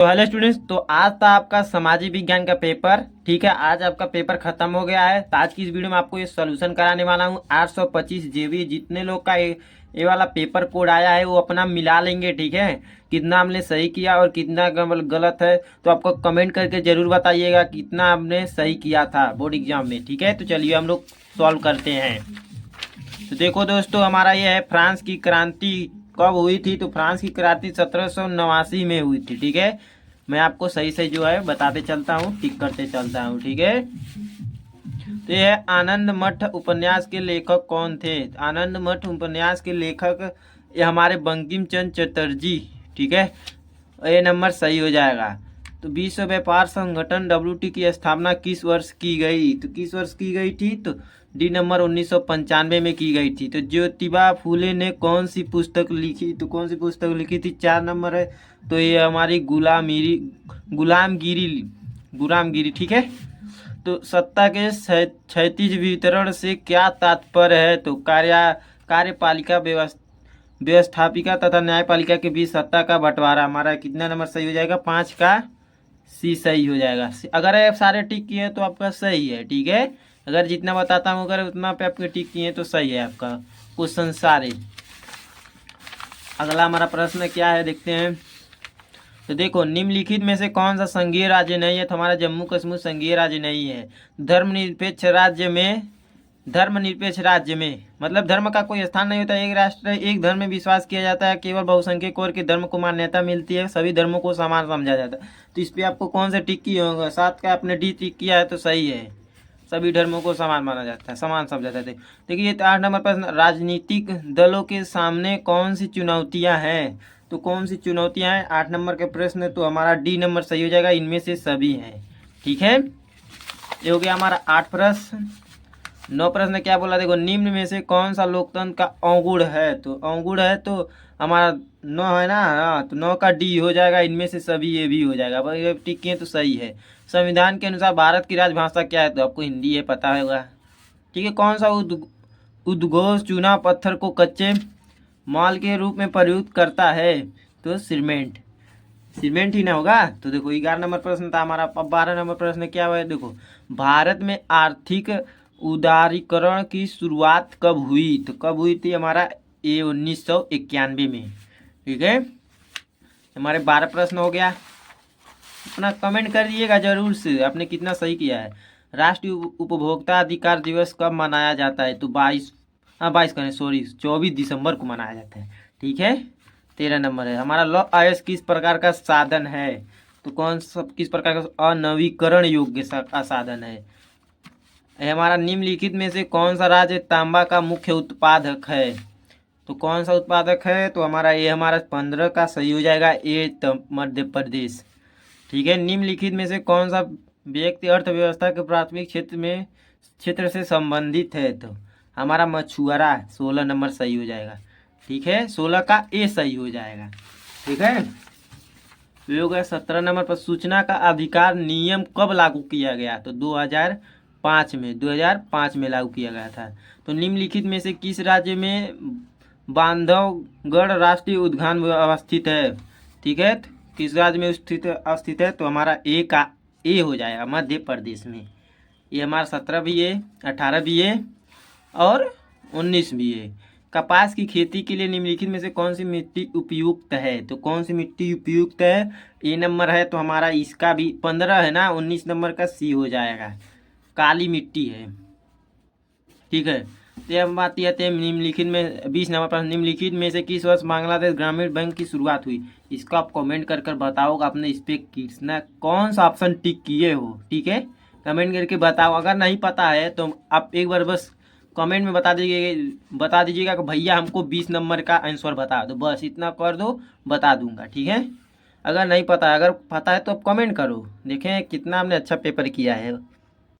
तो hello students, तो आज था आपका सामाजिक विज्ञान का पेपर। ठीक है, आज आपका पेपर खत्म हो गया है। तो आज की इस वीडियो में आपको ये सॉल्यूशन कराने वाला हूँ। 825 जेबी जितने लोग का ये वाला पेपर कोड आया है वो अपना मिला लेंगे। ठीक है, कितना हमने सही किया और कितना गलत है तो आपको कमेंट करके जरूर बताइएगा कितना आपने सही किया था बोर्ड एग्जाम में। ठीक है, तो चलिए हम लोग सॉल्व करते हैं। तो देखो दोस्तों, हमारा ये है फ्रांस की क्रांति कब हुई थी। तो फ्रांस की क्रांति 1789 में हुई थी। ठीक है, मैं आपको सही सही जो है बताते चलता हूँ, टिक करते चलता हूँ। ठीक है, तो ये आनंद मठ उपन्यास के लेखक कौन थे। आनंद मठ उपन्यास के लेखक ये हमारे बंकिम चंद्र चटर्जी। ठीक है, ये नंबर सही हो जाएगा। तो विश्व व्यापार संगठन WTO की स्थापना किस वर्ष की गई। तो किस वर्ष की गई थी। तो डी नंबर 1995 में की गई थी। तो ज्योतिबा फूले ने कौन सी पुस्तक लिखी। तो कौन सी पुस्तक लिखी थी, 4 नंबर है। तो ये हमारी गुलामगिरी। ठीक है, तो सत्ता के क्षैतिज वितरण से क्या तात्पर्य है। तो कार्यपालिका व्यवस्थापिका तथा न्यायपालिका के बीच सत्ता का बंटवारा। हमारा कितना नंबर सही हो जाएगा, 5 का सी सही हो जाएगा। अगर आप सारे टिक किए तो आपका सही है। ठीक है, अगर जितना बताता हूँ अगर उतना पे आपके टिक किए तो सही है आपका क्वेश्चन सारे। अगला हमारा प्रश्न क्या है देखते हैं। तो देखो, निम्नलिखित में से कौन सा संघीय राज्य नहीं है। तो हमारा जम्मू कश्मीर संघीय राज्य नहीं है। धर्मनिरपेक्ष राज्य में मतलब धर्म का कोई स्थान नहीं होता। एक राष्ट्र एक धर्म में विश्वास किया जाता है। केवल बहुसंख्यक वर्ग के धर्म को मान्यता मिलती है। सभी धर्मों को समान समझा जाता है। तो इस पे आपको कौन सा टिक किया होगा, 7 का आपने डी टिक किया है तो सही है। सभी धर्मों को समान माना जाता है, समान समझा जाता है। देखिए 8 नंबर प्रश्न, राजनीतिक दलों के सामने कौन सी चुनौतियां हैं। तो कौन सी चुनौतियां हैं 8 नंबर के प्रश्न। तो हमारा डी नंबर सही हो जाएगा, इनमें से सभी हैं। ठीक है, ये हो गया हमारा 8 प्रश्न। 9 प्रश्न क्या बोला, देखो निम्न में से कौन सा लोकतंत्र का अवगुण है। तो अवगुण है तो हमारा 9 है ना। हाँ, तो 9 का डी हो जाएगा, इनमें से सभी ये भी हो जाएगा। भाई ये टिक किए तो सही है। संविधान के अनुसार भारत की राजभाषा क्या है। तो आपको हिंदी है पता होगा। ठीक है, कौन सा उद्घोष चूना पत्थर को कच्चे माल के रूप में प्रयुक्त करता है। तो सीमेंट ही ना होगा। तो देखो 11 नंबर प्रश्न था हमारा। अब 12 नंबर प्रश्न क्या हुआ है, देखो भारत में आर्थिक उदारीकरण की शुरुआत कब हुई। तो कब हुई थी हमारा, ये 1991 में। ठीक है, हमारे 12 प्रश्न हो गया। अपना कमेंट कर दिएगा जरूर से आपने कितना सही किया है। राष्ट्रीय उपभोक्ता अधिकार दिवस कब मनाया जाता है। तो 22 करें, सॉरी 24 दिसंबर को मनाया जाता है। ठीक है, 13 नंबर है हमारा। लौह अयस्क किस प्रकार का साधन है। तो कौन सा किस प्रकार का अनवीकरण योग्य साधन है। हमारा निम्नलिखित में से कौन सा राज्य तांबा का मुख्य उत्पादक है। तो कौन सा उत्पादक है। तो हमारा ये हमारा 15 का सही हो जाएगा, ये मध्य प्रदेश। ठीक है, निम्नलिखित में से कौन सा व्यक्ति अर्थव्यवस्था के प्राथमिक क्षेत्र से संबंधित है। तो हमारा मछुआरा, 16 नंबर सही हो जाएगा। ठीक है, 16 का ए सही हो जाएगा। ठीक है, तो ये हो गया 17 नंबर पर। सूचना का अधिकार नियम कब लागू किया गया। तो 2005 में लागू किया गया था। तो निम्नलिखित में से किस राज्य में बांधवगढ़ राष्ट्रीय उद्यान अवस्थित है। ठीक है, तो किस राज्य में स्थित है। तो हमारा ए हो जाएगा, मध्य प्रदेश में। ये हमारा 17 भी है, 18 भी है और 19 भी है। कपास की खेती के लिए निम्नलिखित में से कौन सी मिट्टी उपयुक्त है। तो कौन सी मिट्टी उपयुक्त है, ए नंबर है। तो हमारा इसका भी 15 है ना, 19 नंबर का सी हो जाएगा, काली मिट्टी है। ठीक है, तो हम बात आते हैं निम्नलिखित में 20 नंबर पर। निम्नलिखित में से किस वर्ष बांग्लादेश ग्रामीण बैंक की शुरुआत हुई। इसको आप कमेंट कर कर बताओ आपने इस पर कितना कौन सा ऑप्शन टिक किए हो। ठीक है, कमेंट करके बताओ। अगर नहीं पता है तो आप एक बार बस कमेंट में बता दीजिएगा कि भैया हमको 20 नंबर का आंसर बता दो, बस इतना कर दो, बता दूंगा। ठीक है, अगर नहीं पता, अगर पता है तो आप कमेंट करो, देखें कितना हमने अच्छा पेपर किया है।